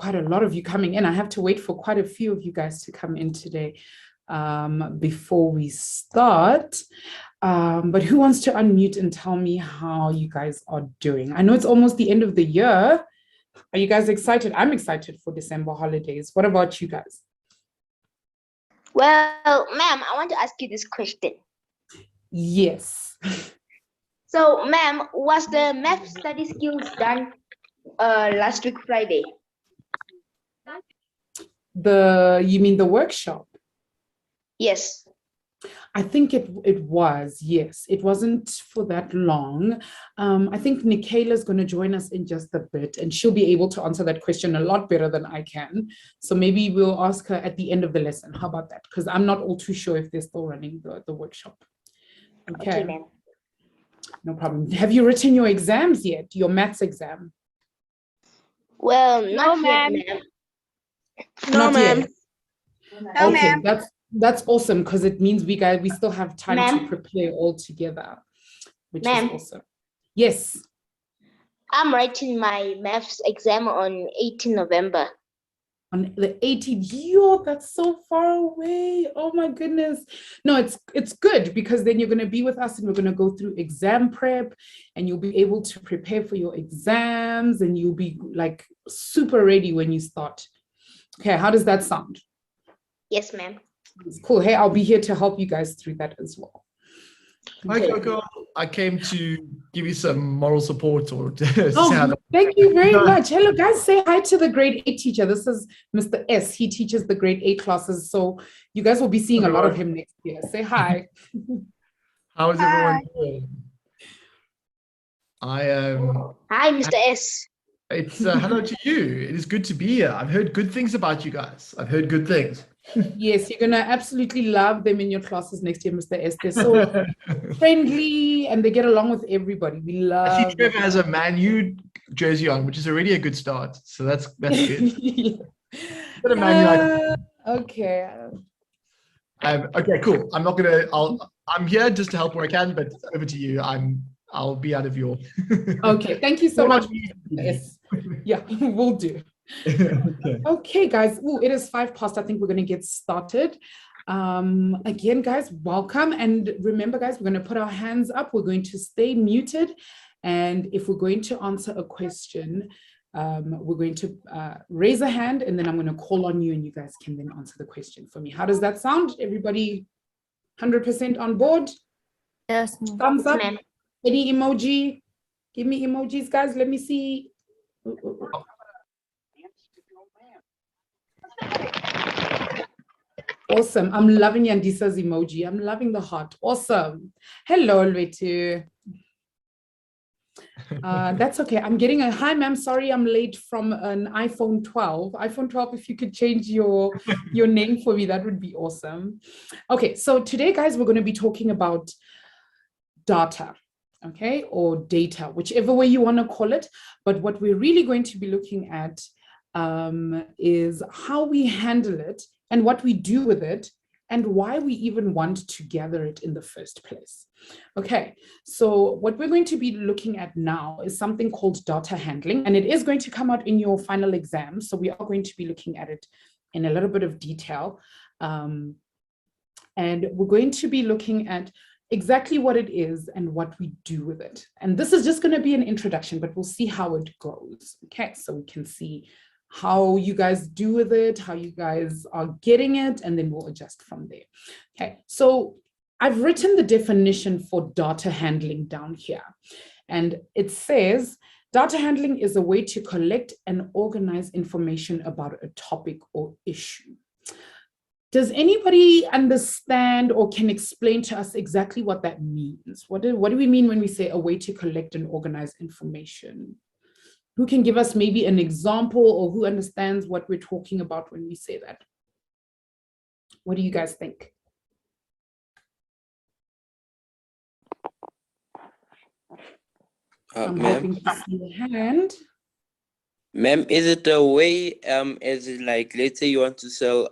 quite a lot of you coming in. I have to wait for quite a few of you guys to come in today before we start. But who wants to unmute and tell me how you guys are doing? I know it's almost the end of the year. Are you guys excited? I'm excited for December holidays. What about you guys? Well, ma'am, I want to ask you this question. Yes. So, ma'am, was the math study skills done last week Friday? You mean the workshop? Yes. I think it was, yes. It wasn't for that long. I think Nikayla's going to join us in just a bit, and she'll be able to answer that question a lot better than I can. So maybe we'll ask her at the end of the lesson. How about that? Because I'm not all too sure if they're still running the workshop. Okay, ma'am. No problem. Have you written your exams yet? Your maths exam? Well, not yet, ma'am. No, ma'am. No, okay, ma'am. That's awesome, because it means we still have time to prepare all together, which is awesome. Yes. I'm writing my maths exam on 18 November. On the 18th, yo, that's so far away. Oh my goodness. No, it's good, because then you're going to be with us and we're going to go through exam prep, and you'll be able to prepare for your exams, and you'll be like super ready when you start. Okay, how does that sound? Yes, ma'am. It's cool. Hey, I'll be here to help you guys through that as well. Hi, Coco. I came to give you some moral support or thank you very much. Hello, guys. Say hi to the grade 8 teacher. This is Mr. S. He teaches the grade 8 classes. So you guys will be seeing a lot of him next year. Say hi. How is everyone doing? Hi, Mr. S. It's hello to you. It is good to be here. I've heard good things about you guys. I've heard good things. Yes, you're gonna absolutely love them in your classes next year, Mr. S. They're so friendly and they get along with everybody. We love. I see Trevor has a Man U jersey on, which is already a good start. So that's good. Yeah. Okay. Okay, cool. I'm here just to help where I can, but over to you. I'll be out of your. Okay, thank you so much. Yes. Yeah, we'll do. Okay, guys. Ooh, it is 5 past. I think we're going to get started. Again, guys, welcome. And remember, guys, we're going to put our hands up. We're going to stay muted. And if we're going to answer a question, we're going to raise a hand, and then I'm going to call on you, and you guys can then answer the question for me. How does that sound? Everybody 100% on board? Yes. Thumbs up? Any emoji? Give me emojis, guys. Let me see. Awesome. I'm loving Yandisa's emoji. I'm loving the heart. Awesome. Hello, Lwetu. That's okay. I'm getting a hi, ma'am. Sorry, I'm late from an iPhone 12. iPhone 12, if you could change your name for me, that would be awesome. Okay, so today, guys, we're going to be talking about data, okay, or data, whichever way you want to call it. But what we're really going to be looking at is how we handle it and what we do with it and why we even want to gather it in the first place. Okay, so what we're going to be looking at now is something called data handling, and it is going to come out in your final exam. So we are going to be looking at it in a little bit of detail. And we're going to be looking at exactly what it is and what we do with it. And this is just going to be an introduction, but we'll see how it goes. Okay, so we can see how you guys do with it, how you guys are getting it, and then we'll adjust from there. Okay, so I've written the definition for data handling down here, and it says data handling is a way to collect and organize information about a topic or issue. Does anybody understand or can explain to us exactly what that means? What do we mean when we say a way to collect and organize information? Who can give us maybe an example, or who understands what we're talking about when we say that? What do you guys think? I'm hoping to see a hand. Ma'am, is it a way, is it like, let's say you want to sell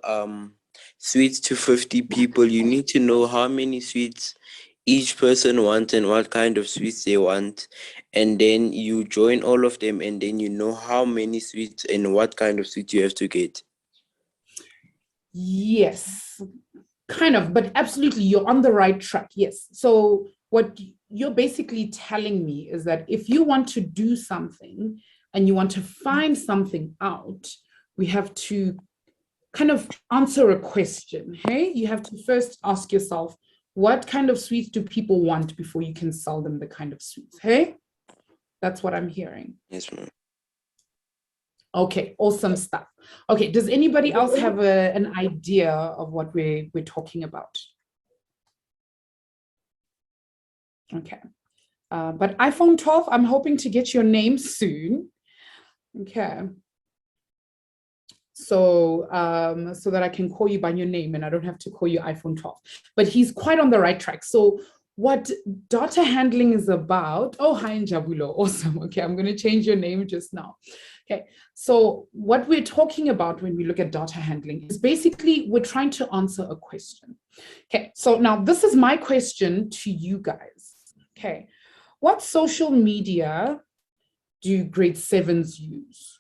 sweets to 50 people, you need to know how many sweets each person wants and what kind of sweets they want, and then you join all of them, and then you know how many sweets and what kind of sweet you have to get. Yes, kind of, but absolutely, you're on the right track. Yes. So what you're basically telling me is that if you want to do something and you want to find something out, we have to kind of answer a question. Hey, you have to first ask yourself, what kind of sweets do people want before you can sell them the kind of sweets? Hey, that's what I'm hearing. Yes, ma'am. Okay, awesome stuff. Okay, does anybody else have an idea of what we're talking about? Okay, but iPhone 12, I'm hoping to get your name soon. Okay. So, so that I can call you by your name and I don't have to call you iPhone 12. But he's quite on the right track. So what data handling is about, oh, hi, Njabulo, awesome. Okay, I'm going to change your name just now. Okay, so what we're talking about when we look at data handling is basically we're trying to answer a question. Okay, so now this is my question to you guys. Okay, what social media do grade 7s use?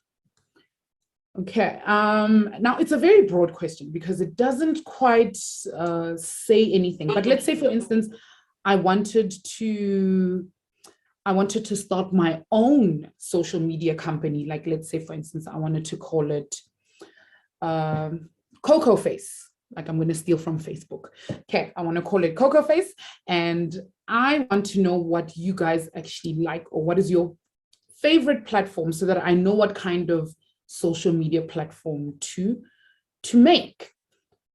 Okay, now it's a very broad question because it doesn't quite say anything. But let's say, for instance, I wanted to start my own social media company. Like, let's say, for instance, I wanted to call it Cocoa Face. Like, I'm going to steal from Facebook. Okay, I want to call it Cocoa Face, and I want to know what you guys actually like, or what is your favorite platform, so that I know what kind of social media platform to make,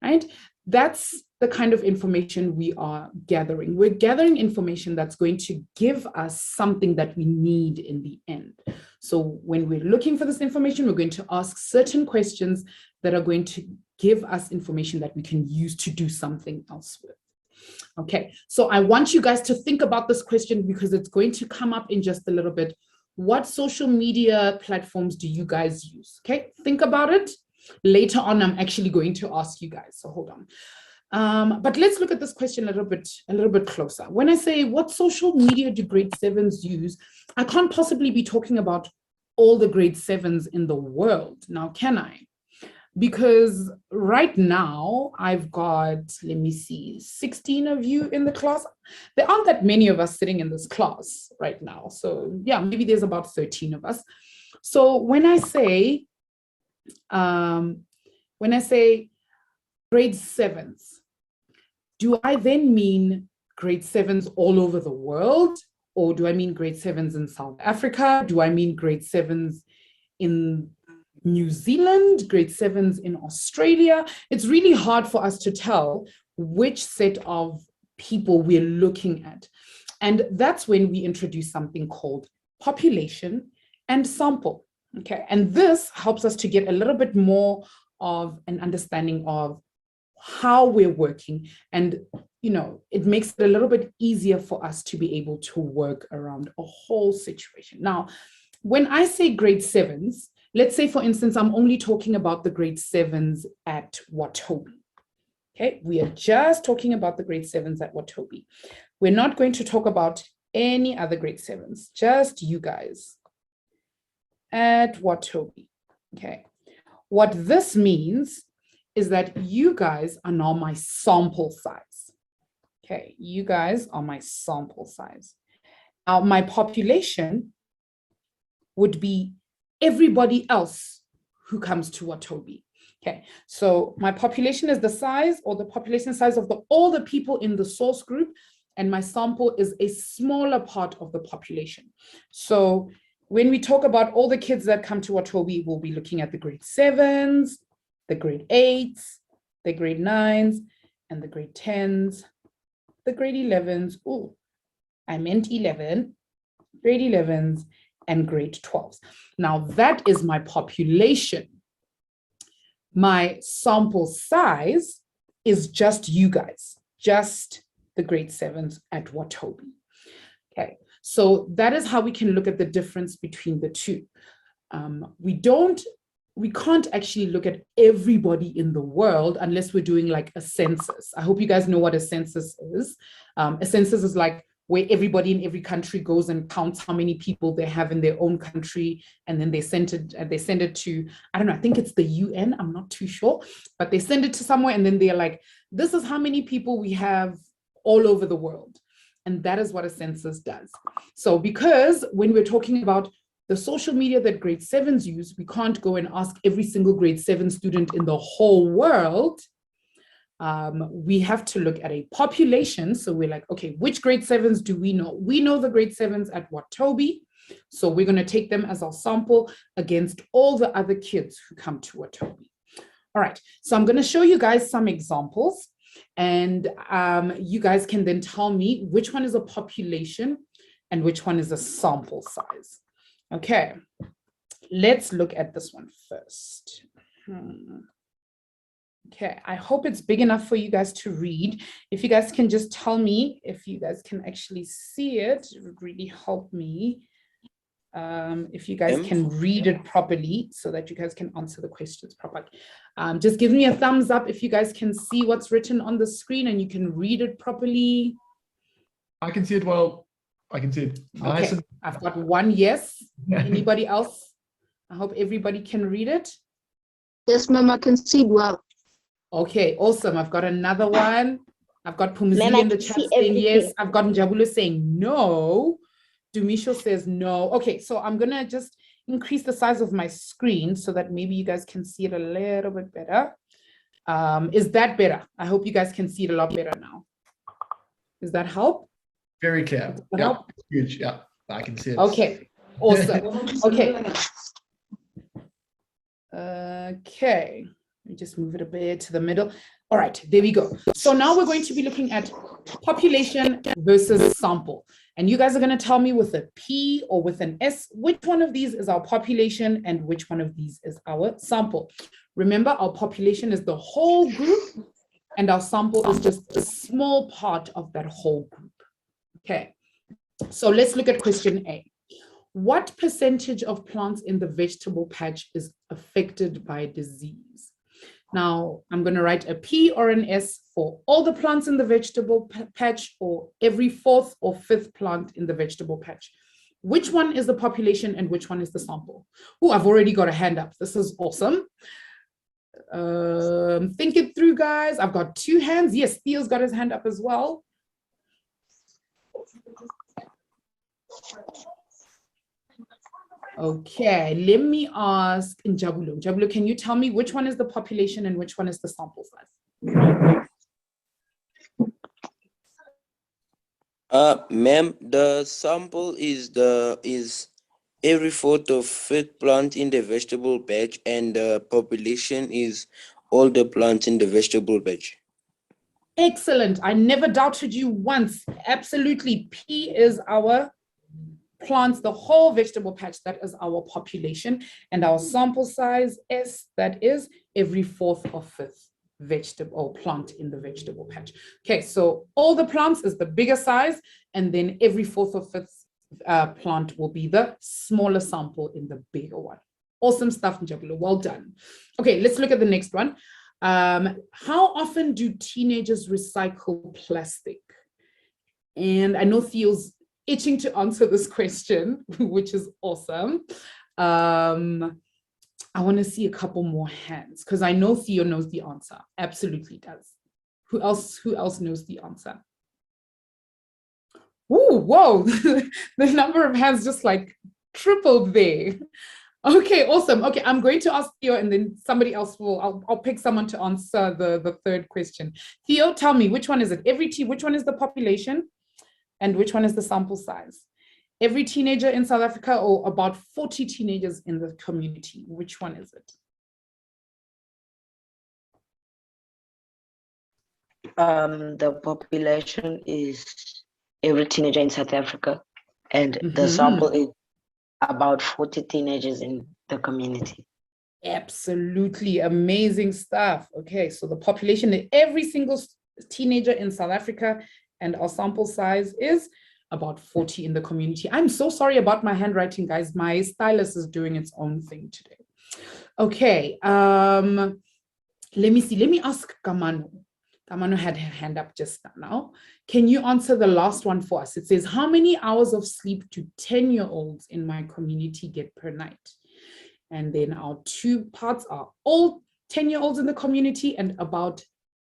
right? That's the kind of information we are gathering. We're gathering information that's going to give us something that we need in the end. So when we're looking for this information, we're going to ask certain questions that are going to give us information that we can use to do something else with. Okay, so I want you guys to think about this question because it's going to come up in just a little bit. What social media platforms do you guys use? Okay, think about it. Later on, I'm actually going to ask you guys, so hold on. But let's look at this question a little bit closer. When I say what social media do grade 7s use, I can't possibly be talking about all the grade 7s in the world, now can I? Because right now I've got, let me see, 16 of you in the class. There aren't that many of us sitting in this class right now. So yeah, maybe there's about 13 of us. So when I say grade 7s, do I then mean grade 7s all over the world? Or do I mean grade 7s in South Africa? Do I mean grade 7s in New Zealand, grade 7s in Australia? It's really hard for us to tell which set of people we're looking at. And that's when we introduce something called population and sample. Okay, and this helps us to get a little bit more of an understanding of how we're working, and it makes it a little bit easier for us to be able to work around a whole situation. Now, when I say grade 7s, let's say, for instance, I'm only talking about the grade 7s at Watobe. Okay, we are just talking about the grade 7s at Watobe. We're not going to talk about any other grade 7s, just you guys at Watobe. Okay, what this means is that you guys are now my sample size. Okay, you guys are my sample size. Now, my population would be everybody else who comes to Watobe. Okay, so my population is the size, or the population size of all the people in the source group, and my sample is a smaller part of the population. So when we talk about all the kids that come to Watobe, we'll be looking at the grade 7s, the grade 8s, the grade 9s, and the grade 10s, the grade 11s. Oh, I meant 11, grade 11s, and grade 12s. Now that is my population. My sample size is just you guys, just the grade 7s at Watobe. Okay, so that is how we can look at the difference between the two. We don't we can't actually look at everybody in the world unless we're doing like a census. I hope you guys know what a census is. A census is like where everybody in every country goes and counts how many people they have in their own country, and then they send it to, I don't know, I think it's the UN, I'm not too sure, but they send it to somewhere, and then they're like, this is how many people we have all over the world. And that is what a census does. So because when we're talking about the social media that grade 7s use, we can't go and ask every single grade 7 student in the whole world. We have to look at a population. So we're like, okay, which grade 7s do we know? We know the grade 7s at Watobe. So we're going to take them as our sample against all the other kids who come to Watobe. All right, so I'm going to show you guys some examples, and you guys can then tell me which one is a population and which one is a sample size. Okay, let's look at this one first. Okay, I hope it's big enough for you guys to read. If you guys can just tell me if you guys can actually see it, it would really help me. If you guys can read it properly so that you guys can answer the questions properly. Just give me a thumbs up if you guys can see what's written on the screen and you can read it properly. I can see it well. I can see it nice. Okay, I've got one yes. Anybody else? I hope everybody can read it. Yes, ma'am, I can see it well. Okay, awesome. I've got another one. I've got Pumzili in the chat saying yes. I've got Njabulu saying no. Dumisho says no. Okay, so I'm going to just increase the size of my screen so that maybe you guys can see it a little bit better. Is that better? I hope you guys can see it a lot better now. Does that help? Very clear. Yeah, huge. Yeah, I can see it. Okay, awesome. Okay. Okay, let me just move it a bit to the middle. All right, there we go. So now we're going to be looking at population versus sample. And you guys are going to tell me with a P or with an S, which one of these is our population and which one of these is our sample. Remember, our population is the whole group and our sample is just a small part of that whole group. Okay, so let's look at question A. What percentage of plants in the vegetable patch is affected by disease? Now, I'm going to write a P or an S for all the plants in the vegetable patch or every 4th or 5th plant in the vegetable patch. Which one is the population and which one is the sample? Oh, I've already got a hand up. This is awesome. Think it through, guys. I've got 2 hands. Yes, Theo's got his hand up as well. Okay, let me ask Njabulu. Njabulu, can you tell me which one is the population and which one is the sample size? Ma'am, the sample is every 4th or 5th plant in the vegetable patch, and the population is all the plants in the vegetable patch. Excellent. I never doubted you once. Absolutely. P is our plants, the whole vegetable patch, that is our population, and our sample size, S, that is every 4th or 5th vegetable or plant in the vegetable patch. Okay, so all the plants is the bigger size, and then every 4th or 5th plant will be the smaller sample in the bigger one. Awesome stuff, Njabulu. Well done. Okay, let's look at the next one. How often do teenagers recycle plastic? And I know Theo's itching to answer this question, which is awesome. I want to see a couple more hands because I know Theo knows the answer. Absolutely does. Who else knows the answer? Ooh, whoa, the number of hands just like tripled there. Okay, awesome. Okay, I'm going to ask Theo and then somebody else will, I'll pick someone to answer the 3rd question. Theo, tell me, which one is it? Which one is the population? And which one is the sample size? Every teenager in South Africa or about 40 teenagers in the community? Which one is it? The population is every teenager in South Africa, and the sample is about 40 teenagers in the community. Absolutely amazing stuff. Okay, so the population is every single teenager in South Africa, and our sample size is about 40 in the community. I'm so sorry about my handwriting, guys. My stylus is doing its own thing today. Okay. Let me see. Let me ask Kamano. Kamano had her hand up just now. Can you answer the last one for us? It says, how many hours of sleep do 10-year-olds in my community get per night? And then our two parts are all 10-year-olds in the community and about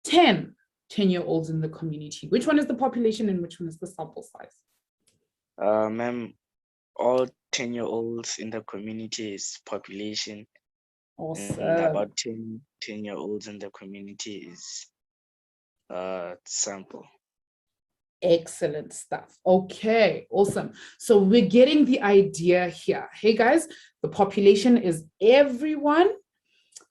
10-year-olds in the community. Which one is the population and which one is the sample size? Ma'am, all 10-year-olds in the community is population. Awesome. And about 10-year-olds in the community is sample. Excellent stuff. Okay, awesome. So we're getting the idea here. Hey guys, the population is everyone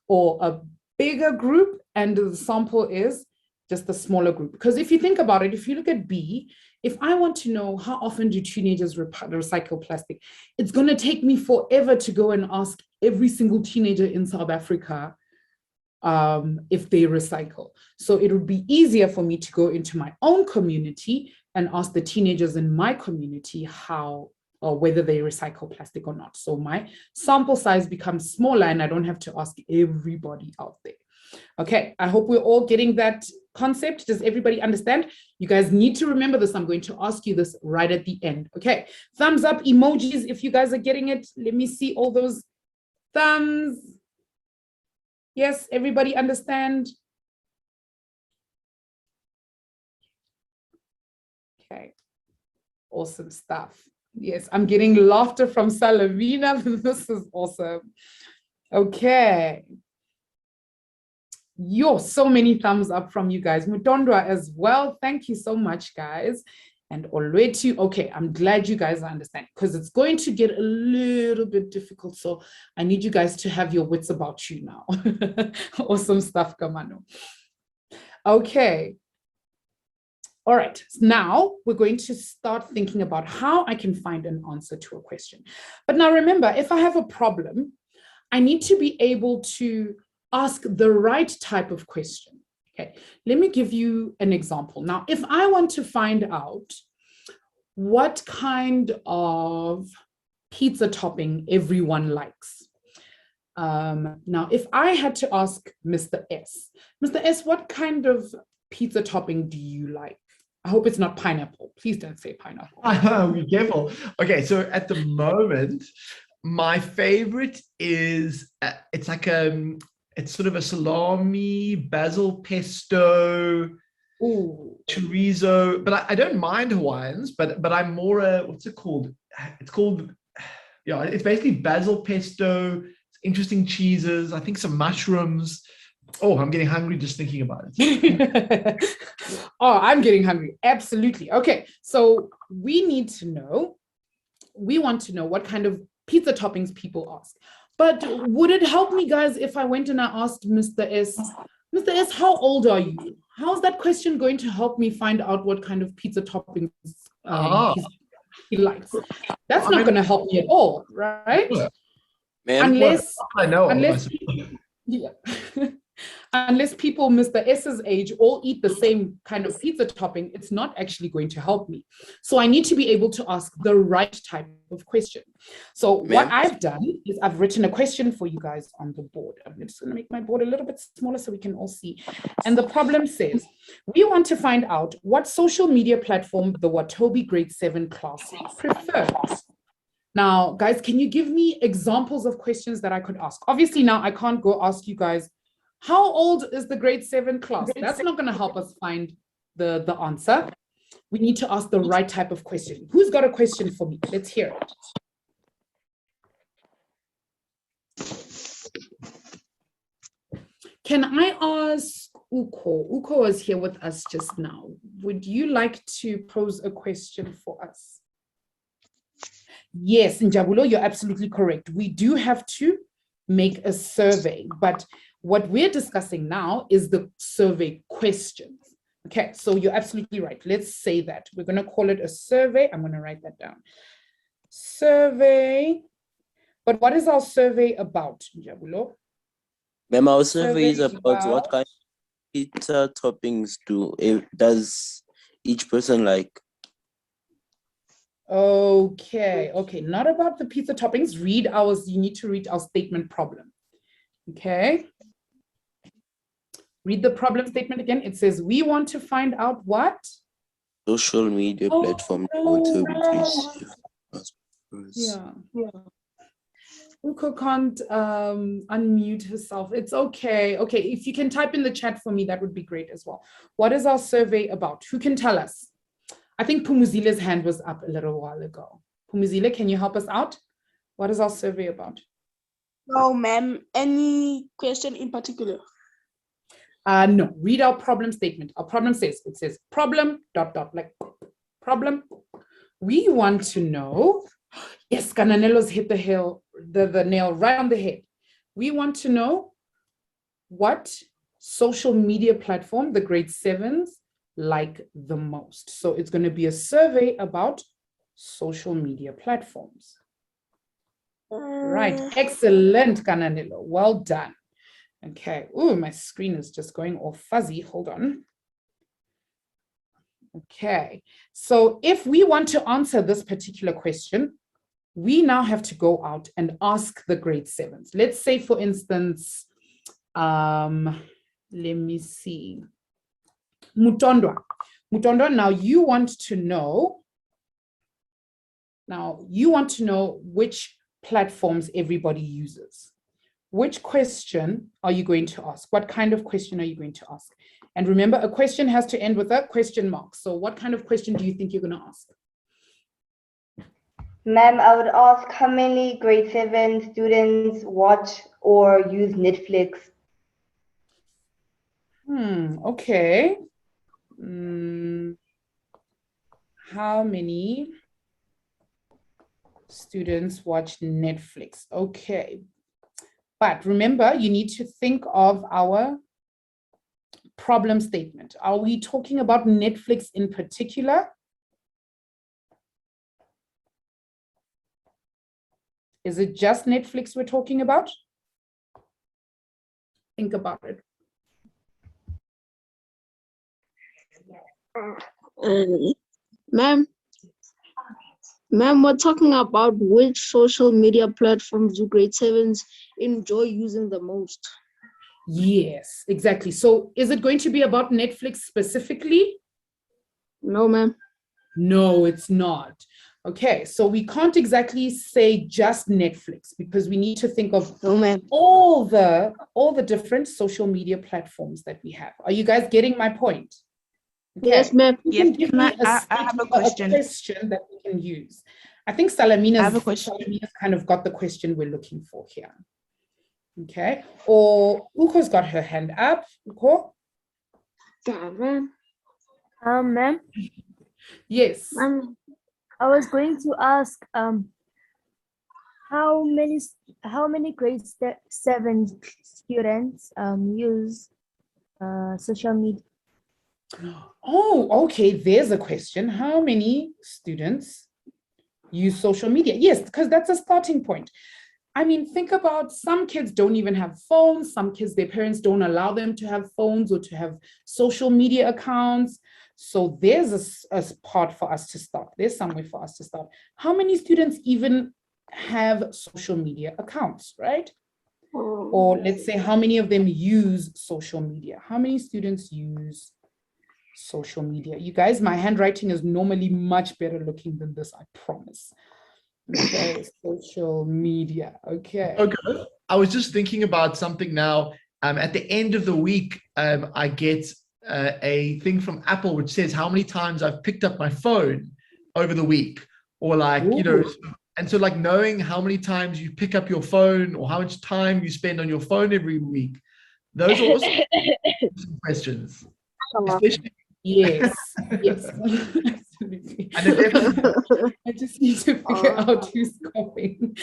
or a bigger group, and the sample is just the smaller group. Because if you think about it, if you look at B, if I want to know how often do teenagers recycle plastic, it's going to take me forever to go and ask every single teenager in South Africa if they recycle. So it would be easier for me to go into my own community and ask the teenagers in my community how or whether they recycle plastic or not. So my sample size becomes smaller and I don't have to ask everybody out there. Okay, I hope we're all getting that concept. Does everybody understand? You guys need to remember this. I'm going to ask you this right at the end. Okay, thumbs up emojis if you guys are getting it. Let me see all those thumbs. Yes, everybody understand? Okay, awesome stuff. Yes, I'm getting laughter from Salavina. This is awesome. Okay. So many thumbs up from you guys. Mutondwa as well. Thank you so much, guys. And Olwetu, okay, I'm glad you guys understand because it's going to get a little bit difficult. So I need you guys to have your wits about you now. Awesome stuff, Kamano. Okay. All right, now we're going to start thinking about how I can find an answer to a question. But now remember, if I have a problem, I need to be able to ask the right type of question. Okay, let me give you an example. Now, if I want to find out what kind of pizza topping everyone likes. Now, if I had to ask Mr. S, what kind of pizza topping do you like? I hope it's not pineapple. Please don't say pineapple. Be careful. Okay, so at the moment, my favorite is, it's like it's sort of a salami, basil pesto, Ooh. chorizo, but I don't mind Hawaiians, but I'm more what's it called? It's called, yeah, it's basically basil pesto, interesting cheeses, I think some mushrooms. Oh, I'm getting hungry just thinking about it. Oh, I'm getting hungry. Absolutely. Okay, so we want to know what kind of pizza toppings people ask. But would it help me, guys, if I went and I asked Mr. S, Mr. S, how old are you? How is that question going to help me find out what kind of pizza toppings he likes? That's not going to help me at all, right? Unless I know. Yeah. Unless people Mr. S's age all eat the same kind of pizza topping, it's not actually going to help me. So I need to be able to ask the right type of question. So what I've done is I've written a question for you guys on the board. I'm just going to make my board a little bit smaller so we can all see. And the problem says, we want to find out what social media platform the Watobe grade 7 class prefers. Now, guys, can you give me examples of questions that I could ask? Obviously, now I can't go ask you guys, how old is the grade 7 class? That's not going to help us find the answer. We need to ask the right type of question. Who's got a question for me? Let's hear it. Can I ask Uko? Uko was here with us just now. Would you like to pose a question for us? Yes, Njabulo, you're absolutely correct. We do have to make a survey, but what we're discussing now is the survey questions. Okay, so you're absolutely right. Let's say that. We're going to call it a survey. I'm going to write that down. Survey. But what is our survey about, Njabulo? Ma'am, our survey is about what kind of pizza toppings does each person like? Okay, not about the pizza toppings. You need to read our statement problem. Okay. Read the problem statement again. It says, we want to find out what? Social media Oh, platform no. to receive. Yeah. Uko can't unmute herself. It's okay. Okay, if you can type in the chat for me, that would be great as well. What is our survey about? Who can tell us? I think Pumuzile's hand was up a little while ago. Pumuzile, can you help us out? What is our survey about? No, ma'am. Any question in particular? No, read our problem statement. Our problem says, it says problem, dot, dot, like problem. We want to know, yes, Kananelo's hit the nail right on the head. We want to know what social media platform the grade 7s like the most. So it's going to be a survey about social media platforms. Right, excellent, Kananelo, well done. Okay, oh, my screen is just going all fuzzy, hold on. Okay, so if we want to answer this particular question, we now have to go out and ask the grade 7s. Let's say, for instance, let me see, Mutondwa. Mutondwa, now you want to know which platforms everybody uses. Which question are you going to ask? What kind of question are you going to ask? And remember, a question has to end with a question mark. So what kind of question do you think you're going to ask? Ma'am, I would ask how many grade 7 students watch or use Netflix? Okay. How many students watch Netflix? Okay. But remember, you need to think of our problem statement. Are we talking about Netflix in particular? Is it just Netflix we're talking about? Think about it. Ma'am, we're talking about which social media platforms do grade 7s enjoy using the most. Yes, exactly. So is it going to be about Netflix specifically? No, ma'am. No, it's not. Okay, so we can't exactly say just Netflix because we need to think of all the different social media platforms that we have. Are you guys getting my point? Okay. Yes, ma'am. Yes, Give me I have a question. A question that we can use. I think Salamina's kind of got the question we're looking for here. Okay, or Uko's got her hand up. Uko? Ma'am? Yes. I was going to ask how many grade 7 students use social media? Oh, okay, there's a question. How many students use social media? Yes, because that's a starting point. I mean, think about some kids don't even have phones. Some kids, their parents don't allow them to have phones or to have social media accounts. So there's a part for us to start. There's somewhere for us to start. How many students even have social media accounts, right? Or let's say how many of them use social media? How many students use social media? You guys, my handwriting is normally much better looking than this, I promise. Okay, social media. Okay. Okay. I was just thinking about something now. At the end of the week, I get a thing from Apple which says how many times I've picked up my phone over the week, or like, you know, and so like knowing how many times you pick up your phone or how much time you spend on your phone every week. Those are also questions. Especially yes, yes. Absolutely. I just need to figure out who's coughing.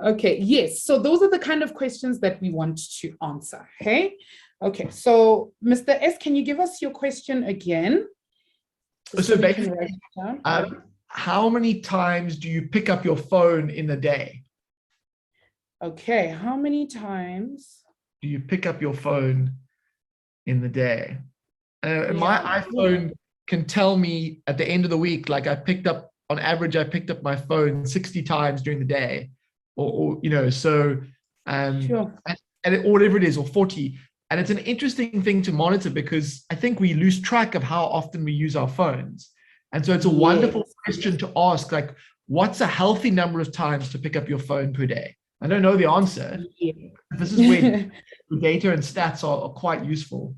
Okay, yes. So those are the kind of questions that we want to answer. Okay, so Mr. S, can you give us your question again? So basically, how many times do you pick up your phone in a day? Okay, how many times do you pick up your phone in the day? My iPhone can tell me at the end of the week, like on average, I picked up my phone 60 times during the day, or you know, so Sure. or whatever it is, or 40. And it's an interesting thing to monitor because I think we lose track of how often we use our phones. And so it's a wonderful question to ask, like, what's a healthy number of times to pick up your phone per day? I don't know the answer. Yeah. This is where data and stats are quite useful.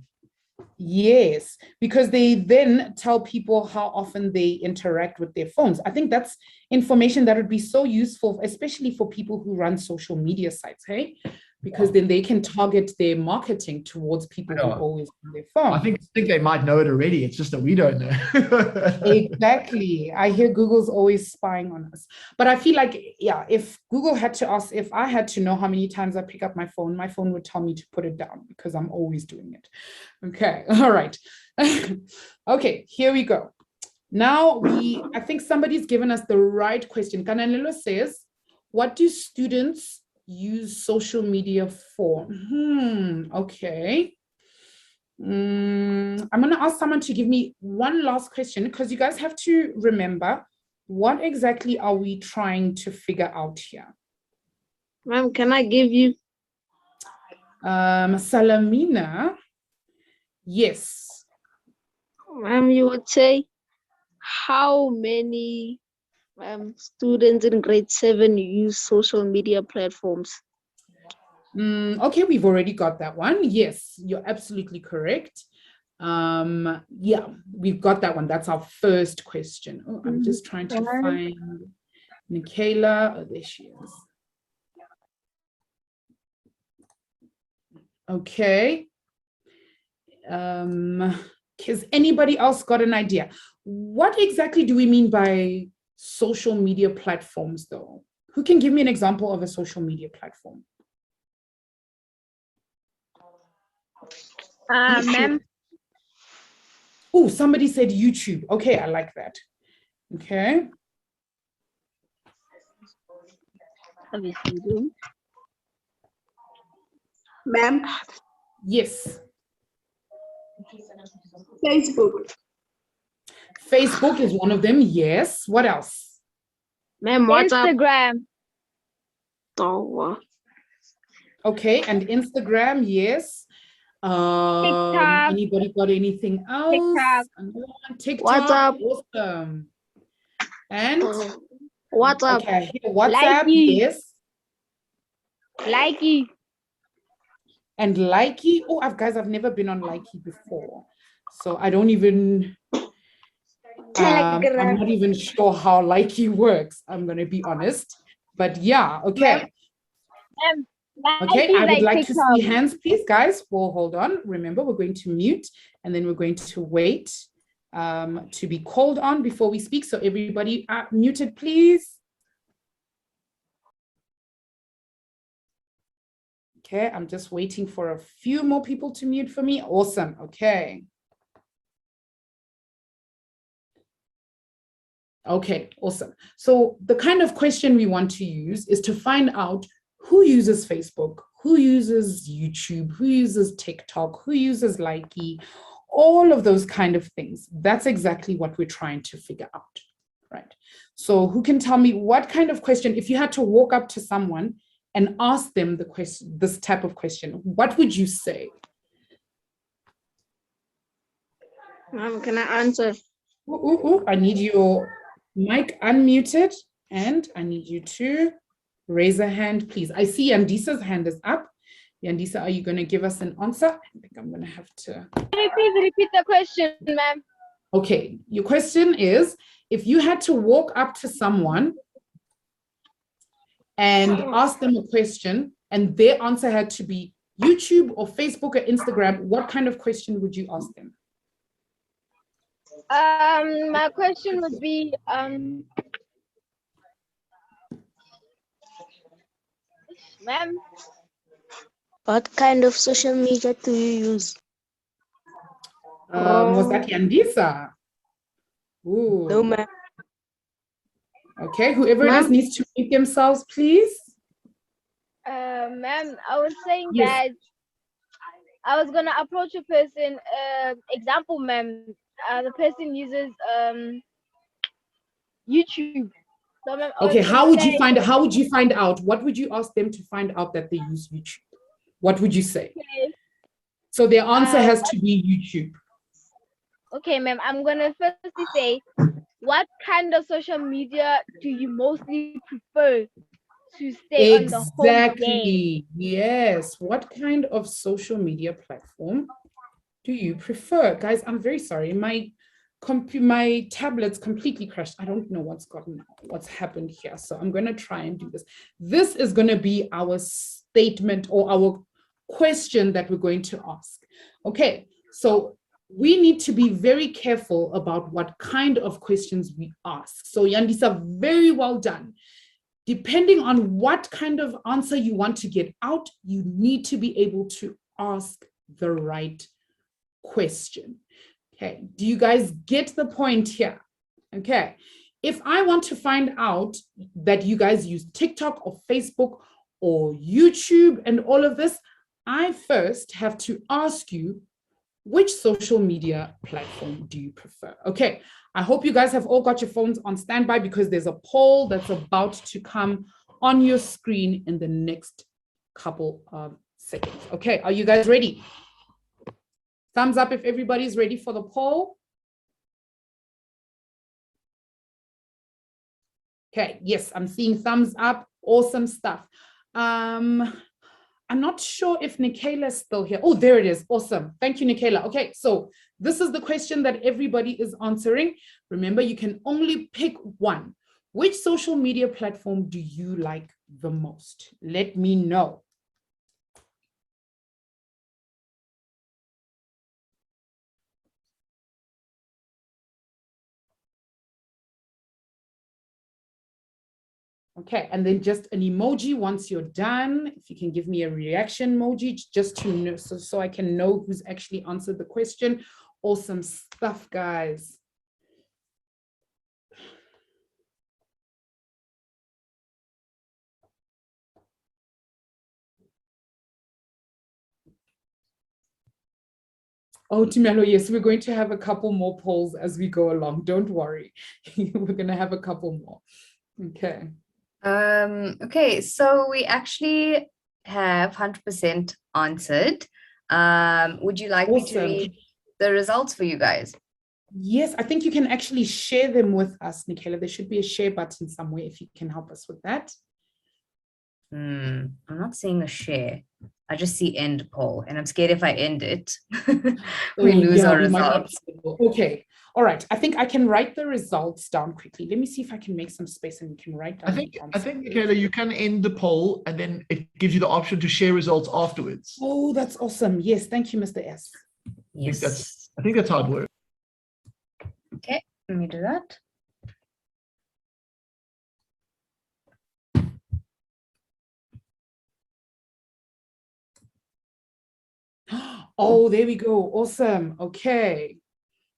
Yes, because they then tell people how often they interact with their phones. I think that's information that would be so useful, especially for people who run social media sites, hey? Because then they can target their marketing towards people who always on their phone. I think they might know it already. It's just that we don't know. Exactly. I hear Google's always spying on us. But I feel like, yeah, if Google had to ask, if I had to know how many times I pick up my phone would tell me to put it down because I'm always doing it. Okay. All right. Okay, here we go. Now I think somebody's given us the right question. Kananelo says, what do students use social media for? Okay. I'm going to ask someone to give me one last question because you guys have to remember, what exactly are we trying to figure out here? Ma'am, can I give you? Salamina, yes. Ma'am, you would say how many students in grade 7 use social media platforms? Okay, we've already got that one. Yes, you're absolutely correct. Yeah, we've got that one. That's our first question. Oh, I'm just trying to find Michaela. Oh, there she is. Okay. Has anybody else got an idea? What exactly do we mean by social media platforms, though? Who can give me an example of a social media platform? Ma'am. Oh, somebody said YouTube. Okay, I like that. Okay. Ma'am, Yes. Facebook. Facebook is one of them. Yes. What else? Ma'am, WhatsApp. Instagram. Okay, and Instagram, yes. TikTok. Anybody got anything else? TikTok. WhatsApp. Awesome. And WhatsApp. Okay, WhatsApp, Likey. yes. Likey. And Likey. Oh, I've never been on Likey before. So I don't even I'm not even sure how Likey works. I'm gonna be honest. But yeah, okay. Okay, I would like to see hands, please, guys. Well, hold on. Remember, we're going to mute and then we're going to wait to be called on before we speak. So everybody muted, please. Okay, I'm just waiting for a few more people to mute for me. Awesome. Okay. Okay, awesome. So the kind of question we want to use is to find out who uses Facebook, who uses YouTube, who uses TikTok, who uses Likey, all of those kind of things. That's exactly what we're trying to figure out, right? So who can tell me what kind of question, if you had to walk up to someone and ask them the question, this type of question, what would you say? Can I answer? I need your mic unmuted and I need you to raise a hand, please. I see Yandisa's hand is up. Yandisa, are you going to give us an answer? I think I'm going to have to. Repeat the question, ma'am. Okay, your question is, if you had to walk up to someone and ask them a question and their answer had to be YouTube or Facebook or Instagram, what kind of question would you ask them? My question would be, ma'am, what kind of social media do you use? Was that Yandisa? Ooh. No, ma'am. Okay, whoever it is needs to mute themselves, please. Ma'am, I was saying Yes. that I was gonna approach a person. Example, ma'am, the person uses YouTube. So, ma'am, I was Okay, gonna how would say, you find out? What would you ask them to find out that they use YouTube? What would you say? okay, So their answer has what to be YouTube. okay, ma'am, I'm gonna firstly say, what kind of social media do you mostly prefer to stay on the home game? Exactly. Yes. What kind of social media platform do you prefer? Guys, I'm very sorry. My tablet's completely crashed. I don't know what's happened here. So I'm going to try and do this. This is going to be our statement or our question that we're going to ask. Okay. So we need to be very careful about what kind of questions we ask. So Yandisa, very well done. Depending on what kind of answer you want to get out, you need to be able to ask the right question. Okay, do you guys get the point here? Okay, if I want to find out that you guys use TikTok or Facebook or YouTube and all of this, I first have to ask you, which social media platform do you prefer? Okay, I hope you guys have all got your phones on standby because there's a poll that's about to come on your screen in the next couple of seconds. Okay, are you guys ready? Thumbs up if everybody's ready for the poll. Okay, yes, I'm seeing thumbs up. Awesome stuff. I'm not sure if Nikayla is still here. Oh, there it is. Awesome. Thank you, Nikayla. Okay, so this is the question that everybody is answering. Remember, you can only pick one. Which social media platform do you like the most? Let me know. Okay, and then just an emoji once you're done. If you can give me a reaction emoji, just to know, so I can know who's actually answered the question. Awesome stuff, guys. Oh, Tumelo, yes, we're going to have a couple more polls as we go along. Don't worry. We're going to have a couple more. Okay. Okay, so we actually have 100% answered. Would you like me to read the results for you guys? Yes, I think you can actually share them with us, Nikayla. There should be a share button somewhere if you can help us with that. I'm not seeing a share. I just see end poll, and I'm scared if I end it, we lose our results. Okay. All right. I think I can write the results down quickly. Let me see if I can make some space and you can write down. I think, Nikayla, you can end the poll and then it gives you the option to share results afterwards. Oh, that's awesome. Yes. Thank you, Mr. S. Yes. I think that's how it works. Okay, let me do that. Oh, there we go. Awesome. Okay.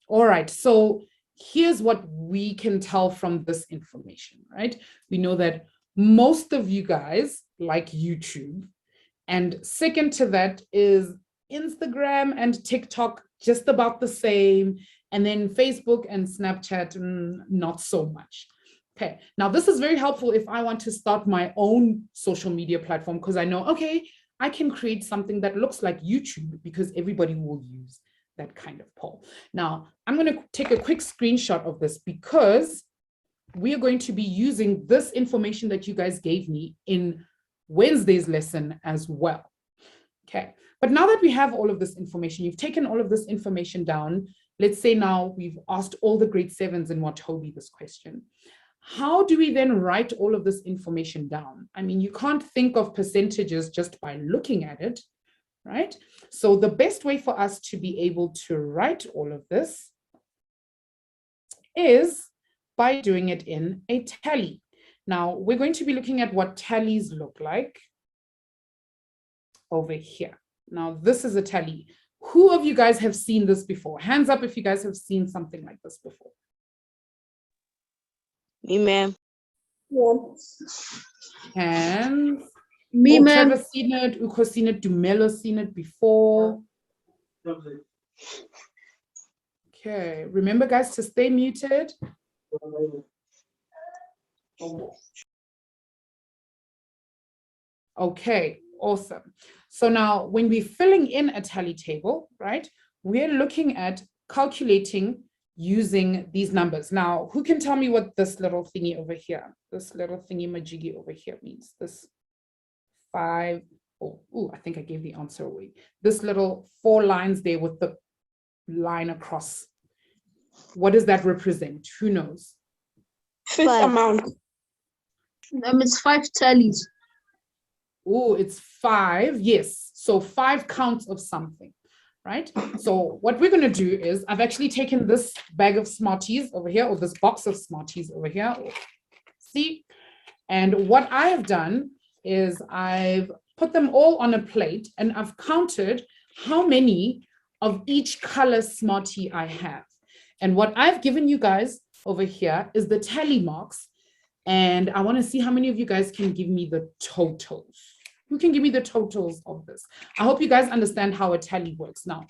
All right. So here's what we can tell from this information, right? We know that most of you guys like YouTube. And second to that is Instagram and TikTok, just about the same. And then Facebook and Snapchat, not so much. Okay. Now, this is very helpful if I want to start my own social media platform, because I know, okay, I can create something that looks like YouTube because everybody will use that kind of poll. Now, I'm going to take a quick screenshot of this because we are going to be using this information that you guys gave me in Wednesday's lesson as well. Okay, but now that we have all of this information, you've taken all of this information down. Let's say now we've asked all the grade 7s in Watobe this question. How do we then write all of this information down? I mean, you can't think of percentages just by looking at it, right? So the best way for us to be able to write all of this is by doing it in a tally. Now, we're going to be looking at what tallies look like over here. Now, this is a tally. Who of you guys have seen this before? Hands up if you guys have seen something like this before. Me, ma'am. Hands. Me, ma'am. Trevor seen it, Uko seen it, Dumelo seen it before. Okay, remember guys to stay muted. Okay, awesome. So now when we're filling in a tally table, right, we're looking at calculating using these numbers. Now, who can tell me what this little thingy over here, this little thingy majiggy over here means? This 5, I think I gave the answer away. This little 4 lines there with the line across. What does that represent? Who knows? Fifth amount. It's 5 tallies. Oh, it's 5. Yes. So 5 counts of something, right? So what we're going to do is I've actually taken this bag of Smarties over here, or this box of Smarties over here. See? And what I have done is I've put them all on a plate and I've counted how many of each color Smartie I have. And what I've given you guys over here is the tally marks. And I want to see how many of you guys can give me the totals. Who can give me the totals of this? I hope you guys understand how a tally works now.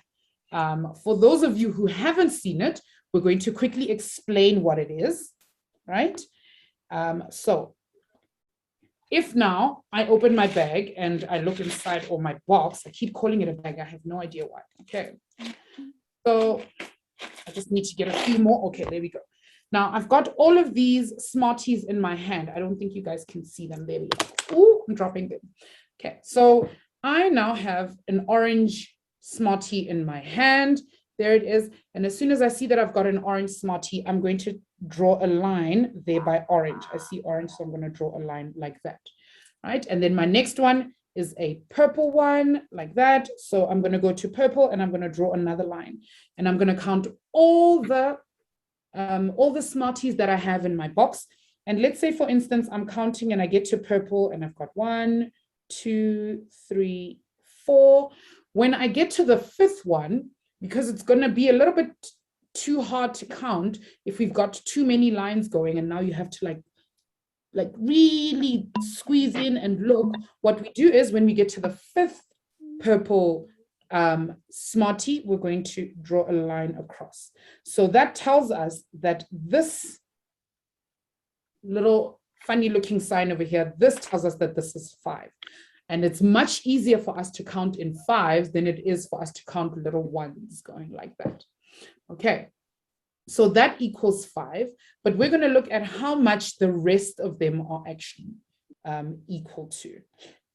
For those of you who haven't seen it, we're going to quickly explain what it is, right? So if now I open my bag and I look inside, or my box, I keep calling it a bag, I have no idea why. Okay, so I just need to get a few more. Okay, there we go. Now I've got all of these Smarties in my hand. I don't think you guys can see them. There we go. Oh, I'm dropping them. Okay, so I now have an orange Smartie in my hand. There it is. And as soon as I see that I've got an orange Smartie, I'm going to draw a line there by orange. I see orange, so I'm going to draw a line like that. Right, and then my next one is a purple one like that. So I'm going to go to purple and I'm going to draw another line. And I'm going to count all the Smarties that I have in my box. And let's say, for instance, I'm counting and I get to purple and I've got 1, 2, 3, 4. When I get to the 5th one, because it's going to be a little bit too hard to count if we've got too many lines going, and now you have to like really squeeze in and look, what we do is when we get to the 5th purple Smartie, we're going to draw a line across. So that tells us that this little funny looking sign over here, this tells us that this is 5. And it's much easier for us to count in 5s than it is for us to count little ones going like that. Okay, so that equals 5, but we're going to look at how much the rest of them are actually equal to.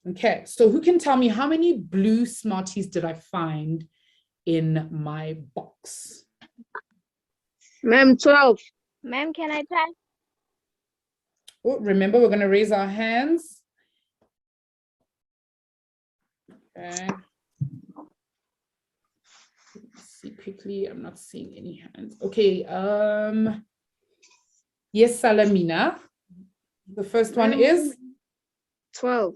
Okay, so who can tell me how many blue Smarties did I find in my box? Ma'am, 12. Ma'am, can I try? Oh, remember, we're going to raise our hands. Okay. Let's see quickly. I'm not seeing any hands. Okay. Yes, Salamina. The first one is 12.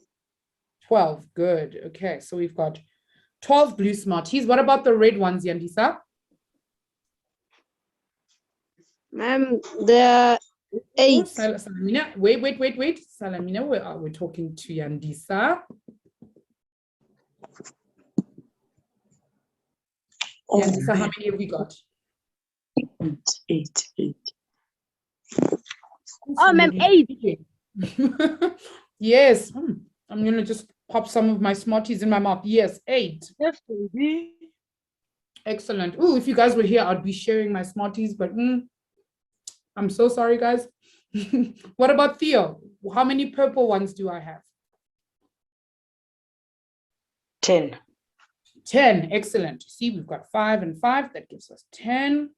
12. Good. Okay. So we've got 12 blue Smarties. What about the red ones, Yandisa? Ma'am, there are 8. Salamina, wait. Salamina, we're talking to Yandisa. Yandisa, how many have we got? 8. Oh, ma'am, 8. Yes. I'm going to just pop some of my Smarties in my mouth. Yes, 8. Excellent. Oh, if you guys were here, I'd be sharing my Smarties, but I'm so sorry, guys. What about Theo? How many purple ones do I have? 10. 10. Excellent. See, we've got 5 and 5. That gives us 10.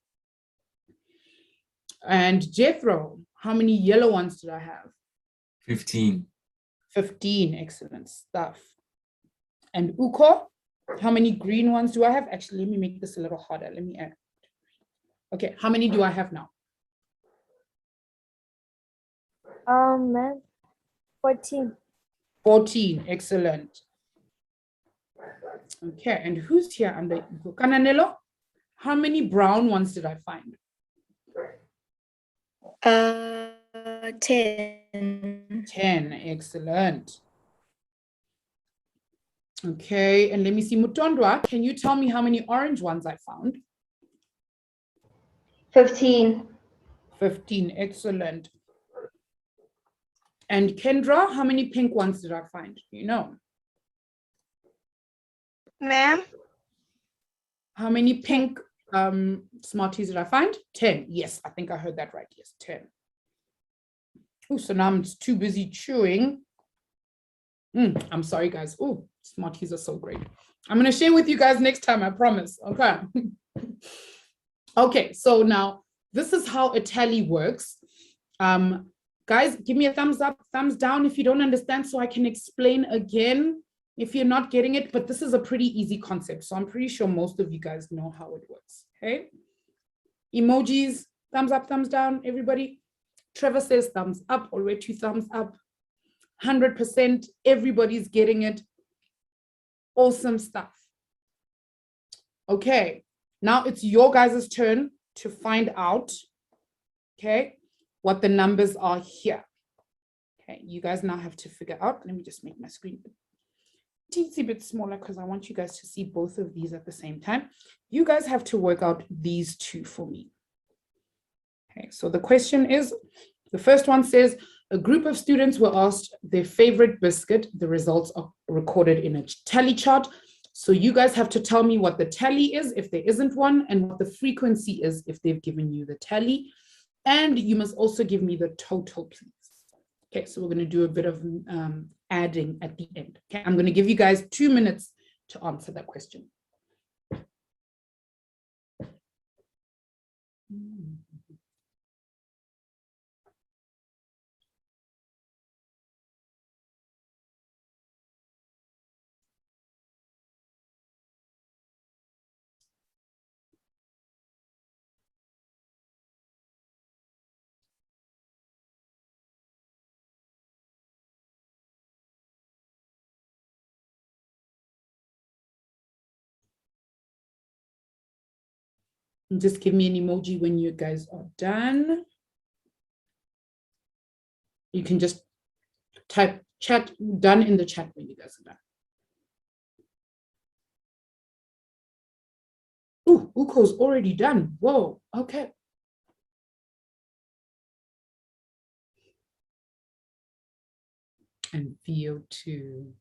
And Jethro, how many yellow ones did I have? 15. 15. Excellent stuff. And Uko, how many green ones do I have? Actually, let me make this a little harder. Let me add. Okay, how many do I have now? Ma'am, 14. 14. Excellent. Okay, and who's here under Uko? Kananelo, how many brown ones did I find? 10. 10. Excellent. Okay, and let me see, Mutondwa, can you tell me how many orange ones I found? 15. 15. Excellent. And Kendra, how many pink ones did I find? You know. Ma'am? How many pink Smarties did I find? 10. Yes, I think I heard that right. Yes, 10. Oh, so now I'm just too busy chewing. I'm sorry, guys. Oh, Smarties are so great. I'm going to share with you guys next time, I promise. Okay. Okay, so now this is how a tally works. Guys, give me a thumbs up, thumbs down if you don't understand so I can explain again if you're not getting it, but this is a pretty easy concept. So I'm pretty sure most of you guys know how it works, okay? Emojis, thumbs up, thumbs down, everybody. Trevor says thumbs up, already 2 thumbs up. 100%, everybody's getting it. Awesome stuff. Okay, now it's your guys' turn to find out, okay, what the numbers are here. Okay, you guys now have to figure out, let me just make my screen a teensy bit smaller because I want you guys to see both of these at the same time. You guys have to work out these two for me. Okay, so the question is, the first one says, a group of students were asked their favorite biscuit. The results are recorded in a tally chart. So you guys have to tell me what the tally is if there isn't one, and what the frequency is if they've given you the tally. And you must also give me the total, please. Okay, so we're going to do a bit of adding at the end. Okay, I'm going to give you guys 2 minutes to answer that question. Just give me an emoji when you guys are done. You can just type chat done in the chat when you guys are done. Ooh, Uko's already done. Whoa, okay. And VO2.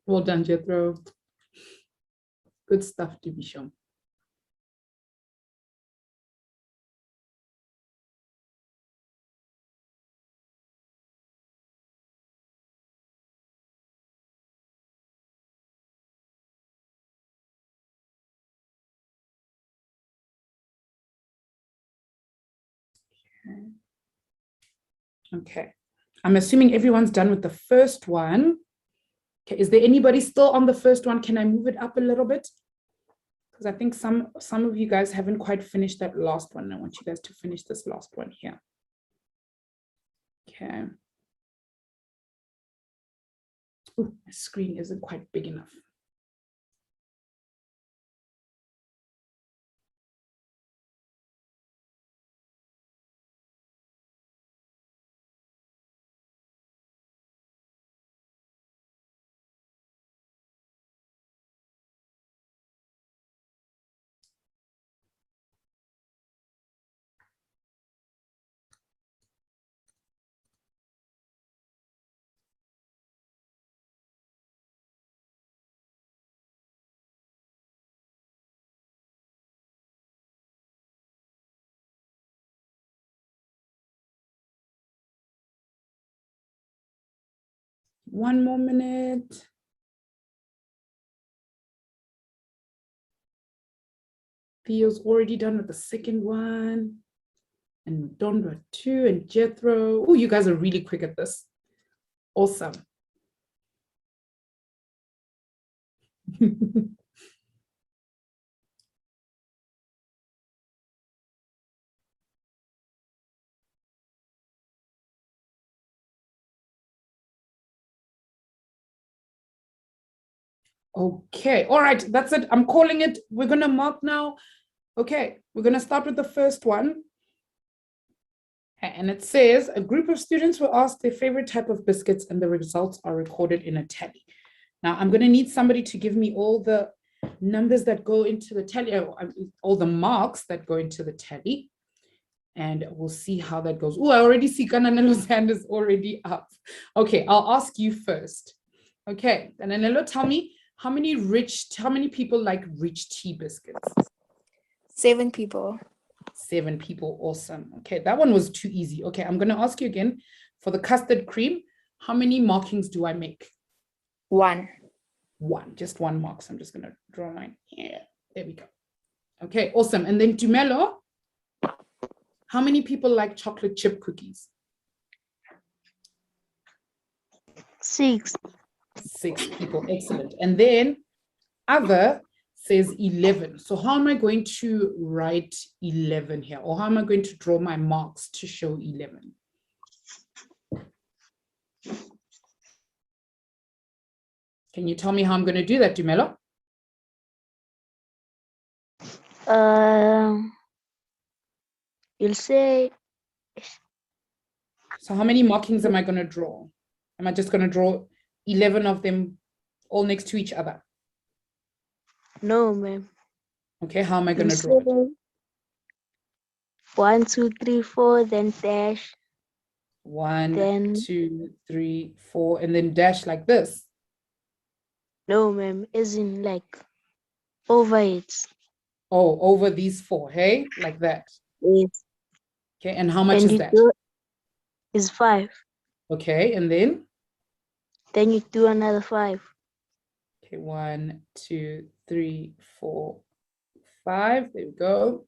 Well done, Jethro. Good stuff to be shown. Okay, I'm assuming everyone's done with the first one. Okay, is there anybody still on the first one? Can I move it up a little bit? Because I think some of you guys haven't quite finished that last one. I want you guys to finish this last one here. Okay. Ooh, my screen isn't quite big enough. One more minute. Theo's already done with the second one. And Dondra too, and Jethro. Oh, you guys are really quick at this. Awesome. Okay, all right, that's it. I'm calling it. We're gonna mark now. Okay, we're gonna start with the first one. Okay, and it says a group of students were asked their favorite type of biscuits and the results are recorded in a tally. Now I'm going to need somebody to give me all the numbers that go into the tally, all the marks that go into the tally. And we'll see how that goes. Oh, I already see Kananelo's hand is already up. Okay, I'll ask you first. Okay, Kananelo, tell me how many people like rich tea biscuits? 7 people. 7 people, awesome. Okay, that one was too easy. Okay, I'm gonna ask you again for the custard cream. How many markings do I make? 1. 1, just 1 mark. So I'm just gonna draw mine. Yeah, there we go. Okay, awesome. And then Tumelo, how many people like chocolate chip cookies? 6. 6 people, excellent. And then other says 11. So how am I going to write 11 here? Or how am I going to draw my marks to show 11? Can you tell me how I'm going to do that, Dumelo? You'll say. So how many markings am I going to draw? Am I just going to draw 11 of them all next to each other? No, ma'am. Okay, how am I going to draw it? 1, 2, 3, 4, then dash. 1, 2, 3, 4, and then dash like this. No, ma'am, as in like over it. Oh, over these 4, hey? Like that. Yes. Okay, and how much Then is that? Is 5. Okay, and then? Then you do another 5. Okay, 1, 2, 3, 4, 5. There we go.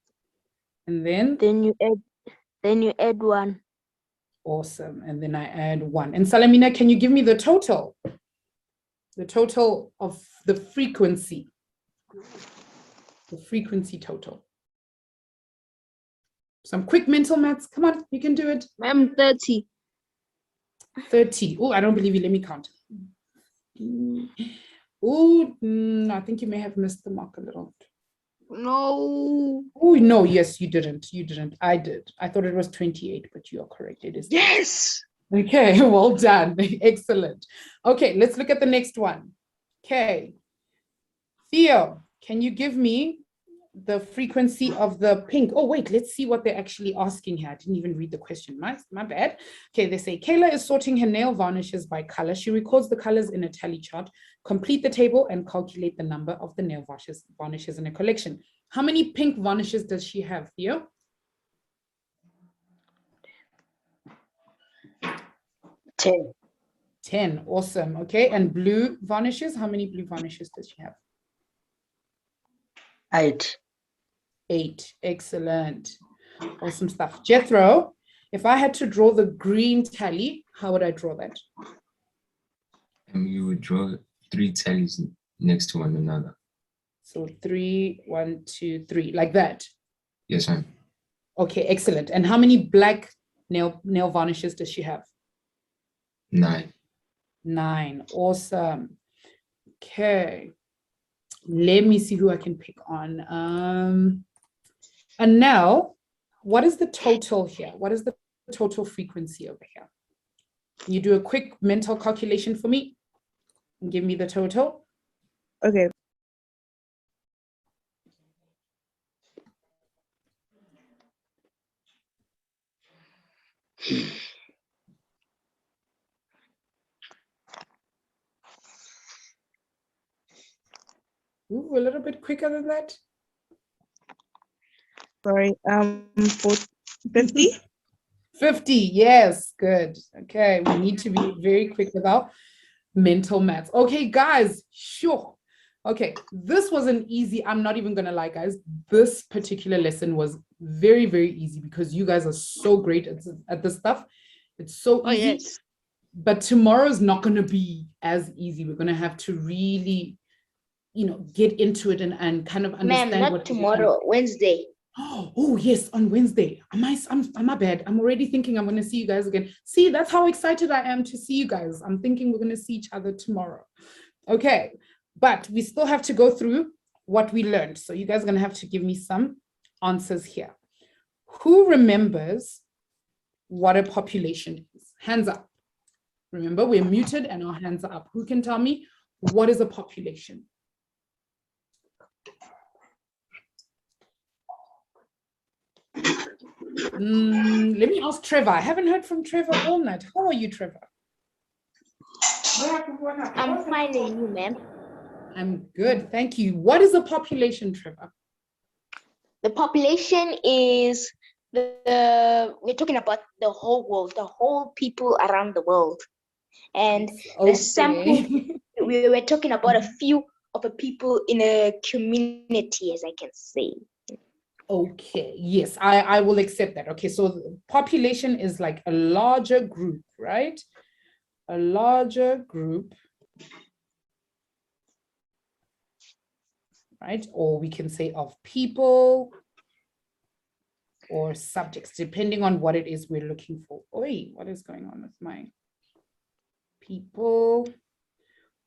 And then? Then you add 1. Awesome. And then I add 1. And Salamina, can you give me the total? The total of the frequency. The frequency total. Some quick mental maths. Come on, you can do it. Ma'am, 30. 30. Oh, I don't believe you. Let me count. Oh, I think you may have missed the mark a little. No. Oh, no, yes, you didn't. You didn't. I did. I thought it was 28, but you are correct. It is. Yes. Okay, well done. Excellent. Okay, let's look at the next one. Okay. Theo, can you give me the frequency of the pink? Oh, wait, let's see what they're actually asking here. I didn't even read the question. My bad. Okay, they say, Kayla is sorting her nail varnishes by color. She records the colors in a tally chart. Complete the table and calculate the number of the nail varnishes in a collection. How many pink varnishes does she have, Theo? 10. 10, awesome. Okay, and blue varnishes, how many blue varnishes does she have? 8. 8, excellent. Awesome stuff. Jethro, if I had to draw the green tally, how would I draw that? You would draw 3 tallies next to one another. So 3, 1, 2, 3, like that? Yes, ma'am. Okay, excellent. And how many black nail varnishes does she have? 9. 9, awesome. Okay. Let me see who I can pick on. And now, what is the total here? What is the total frequency over here? Can you do a quick mental calculation for me and give me the total? Okay. Ooh, a little bit quicker than that. Sorry, 50? 50, yes, good. Okay, we need to be very quick with our mental maths. Okay, guys, sure. Okay, this wasn't easy. I'm not even gonna lie, guys. This particular lesson was very, very easy because you guys are so great at this stuff. It's so easy. Yes. But tomorrow's not gonna be as easy. We're gonna have to really, get into it and kind of understand. Ma'am, not tomorrow, Wednesday. Oh yes, on Wednesday. I'm my bad. I'm already thinking I'm going to see you guys again. See, that's how excited I am to see you guys. I'm thinking we're going to see each other tomorrow. Okay, but we still have to go through what we learned. So you guys are going to have to give me some answers here. Who remembers what a population is? Hands up. Remember, we're muted and our hands are up. Who can tell me what is a population? Let me ask Trevor. I haven't heard from Trevor all night. How are you, Trevor? I'm fine, and you, ma'am? I'm good, thank you. What is a population, Trevor? The population is we're talking about the whole world, the whole people around the world. And the sample, we were talking about a few of the people in a community, as I can say. Okay, yes, I will accept that. Okay, so the population is like a larger group, right? A larger group, right? Or we can say of people or subjects, depending on what it is we're looking for. Oi, what is going on with my people?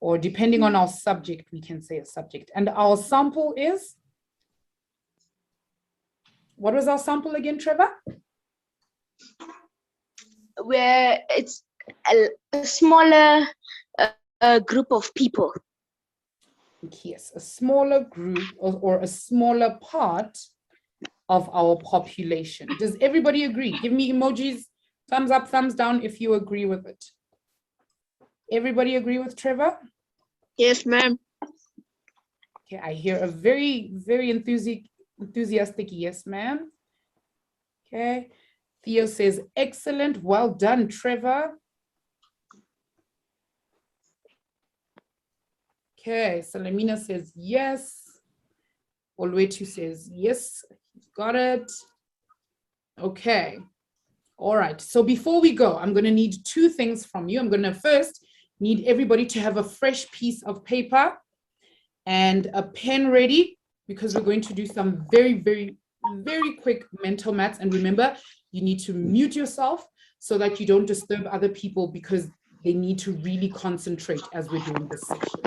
Or depending on our subject, we can say a subject. And our sample is? What was our sample again, Trevor? Where it's a smaller group of people. Yes, a smaller group or a smaller part of our population. Does everybody agree? Give me emojis, thumbs up, thumbs down if you agree with it. Everybody agree with Trevor? Yes, ma'am. Okay, I hear a very, very enthusiastic yes, ma'am. Okay, Theo says, excellent, well done, Trevor. Okay, Salamina says yes. Olwetu says yes, got it. Okay, all right, so before we go, I'm gonna need two things from you. I'm gonna first need everybody to have a fresh piece of paper and a pen ready, because we're going to do some very, very, very quick mental maths. And remember, you need to mute yourself so that you don't disturb other people, because they need to really concentrate as we're doing this section.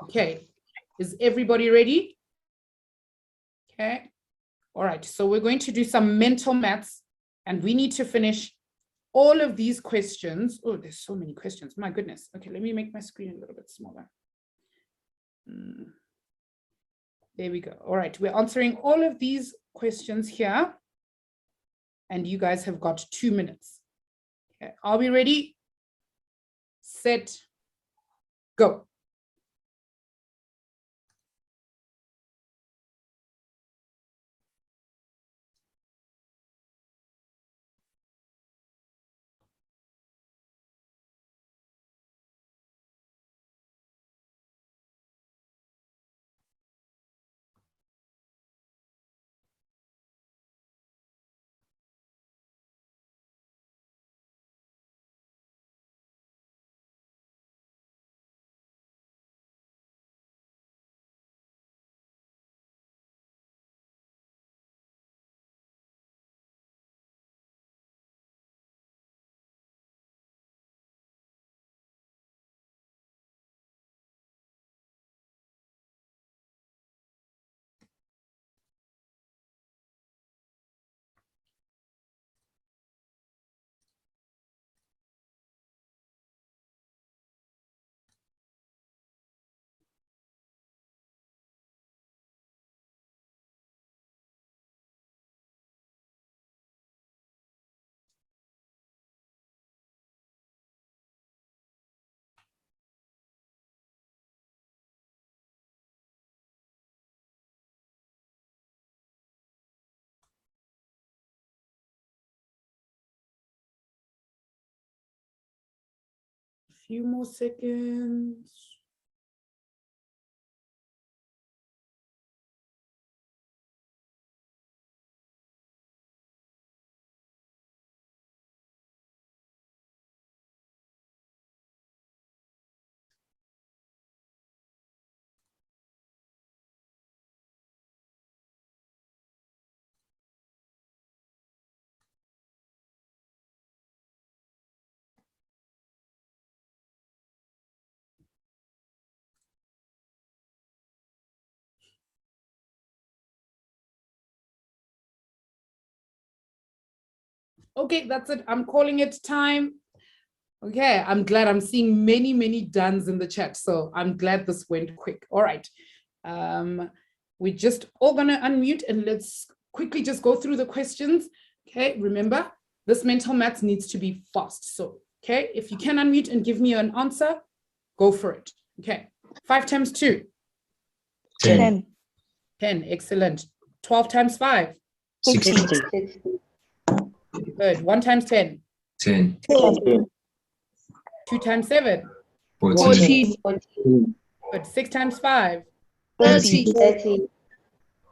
Okay, is everybody ready? Okay, all right, so we're going to do some mental maths, and we need to finish all of these questions. Oh, there's so many questions, my goodness. Okay, let me make my screen a little bit smaller. There we go. All right, we're answering all of these questions here, and you guys have got 2 minutes. Okay, are we ready? Set, go. Few more seconds. Okay, that's it. I'm calling it time. Okay, I'm glad I'm seeing many dones in the chat. So I'm glad this went quick. All right. We're just all gonna unmute and let's quickly just go through the questions. Okay, remember, this mental maths needs to be fast. So, okay, if you can unmute and give me an answer, go for it. Okay, 5 times 2. 10. 10, excellent. 12 times 5. 60. Good. 1 times 10. 10. 2 times 7. 14. Good. 6 times 5. 30.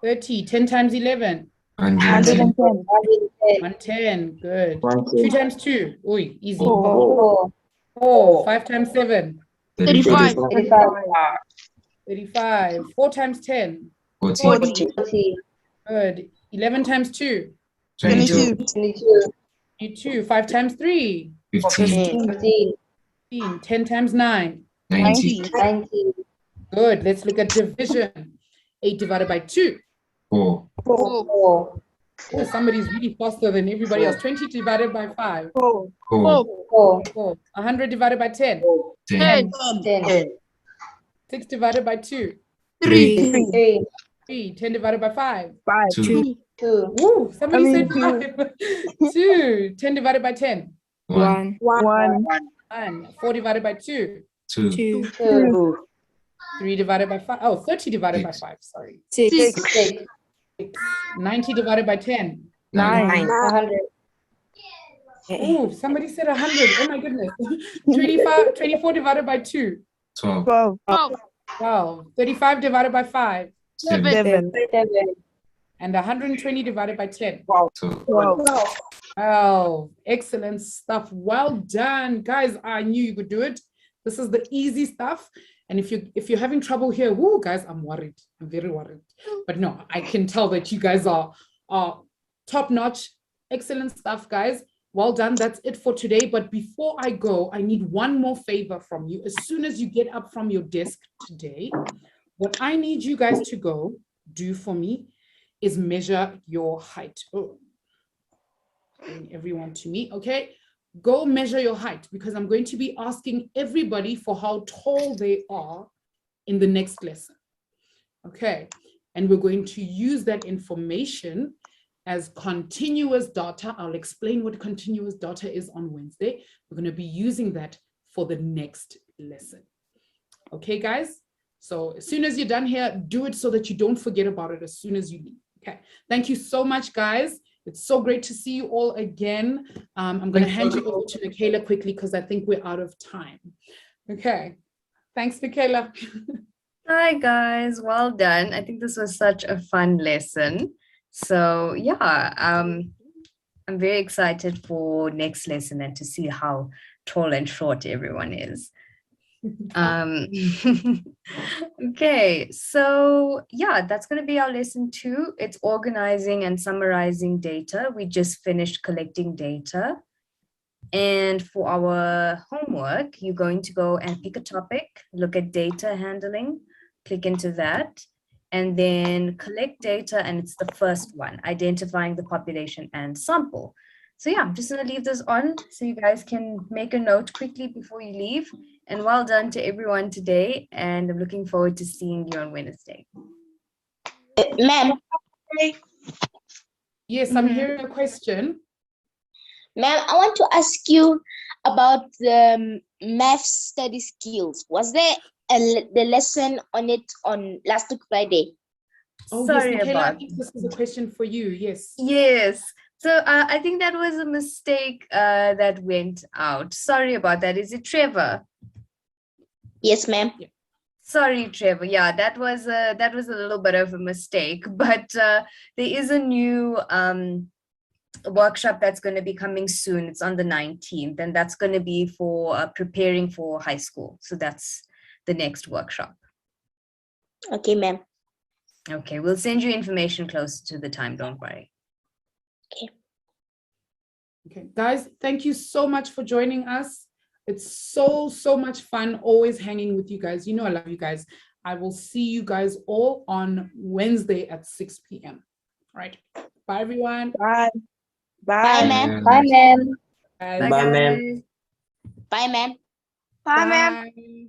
30. 10 times 11. 110. 110. Good. 2 times 2. Oi, easy. 4. 5 times 7. 35. 35. 4 times 10. 40. Good. 11 times 2. 22. 22. 5 times 3. 15. 15. 10 times 9. 90. Good. Let's look at division. 8 divided by 2. 4. Oh, somebody's really faster than everybody else. 20 divided by 5. 4. 100 divided by 10. 10. 6 divided by 2. 3. 10 divided by 5. 2. Ooh, somebody said 5. 2. 10 divided by 10. 1. 4 divided by 2. 2. 3 divided by 5. Oh, 30 divided by 5. Sorry. 6. 90 divided by 10. 9. Ooh, somebody said 100. Oh my goodness. 24 divided by 2. 12. 12. 35 divided by 5. 7. And 120 divided by 10. 12. Oh, excellent stuff. Well done, guys. I knew you could do it. This is the easy stuff. And if you're having trouble here, whoo, guys, I'm worried. I'm very worried. But no, I can tell that you guys are top-notch. Excellent stuff, guys. Well done. That's it for today. But before I go, I need one more favor from you. As soon as you get up from your desk today, what I need you guys to do for me is measure your height. Oh, bring everyone to me, okay? Go measure your height because I'm going to be asking everybody for how tall they are in the next lesson, okay? And we're going to use that information as continuous data. I'll explain what continuous data is on Wednesday. We're going to be using that for the next lesson. Okay, guys? So as soon as you're done here, do it so that you don't forget about it as soon as you leave. Okay. Thank you so much, guys. It's so great to see you all again. I'm going to hand you over to Michaela quickly because I think we're out of time. Okay. Thanks, Michaela. Hi, guys. Well done. I think this was such a fun lesson. So yeah, I'm very excited for next lesson and to see how tall and short everyone is. Okay, so yeah, that's going to be our lesson 2. It's organizing and summarizing data. We just finished collecting data. And for our homework, you're going to go and pick a topic, look at data handling, click into that, and then collect data. And it's the first one, identifying the population and sample. So yeah, I'm just going to leave this on so you guys can make a note quickly before you leave. And well done to everyone today. And I'm looking forward to seeing you on Wednesday. Ma'am. Yes, I'm hearing a question. Ma'am, I want to ask you about the math study skills. Was there the lesson on it on last week Friday? Oh, Sorry yes, Michaela, about I think this is a question for you. Yes. Yes. So I think that was a mistake that went out. Sorry about that. Is it Trevor? Yes, ma'am. Yeah. Sorry, Trevor. Yeah, that was a little bit of a mistake. But there is a new workshop that's going to be coming soon. It's on the 19th, and that's going to be for preparing for high school. So that's the next workshop. Okay, ma'am. Okay, we'll send you information closer to the time. Don't worry. Okay. Okay, guys, thank you so much for joining us. It's so much fun always hanging with you guys. You know I love you guys. I will see you guys all on Wednesday at 6 p.m. All right. Bye, everyone. Bye. Bye, ma'am. Bye, ma'am. Guys. Bye, Bye, ma'am. guys. Bye, ma'am. Bye, ma'am. Bye.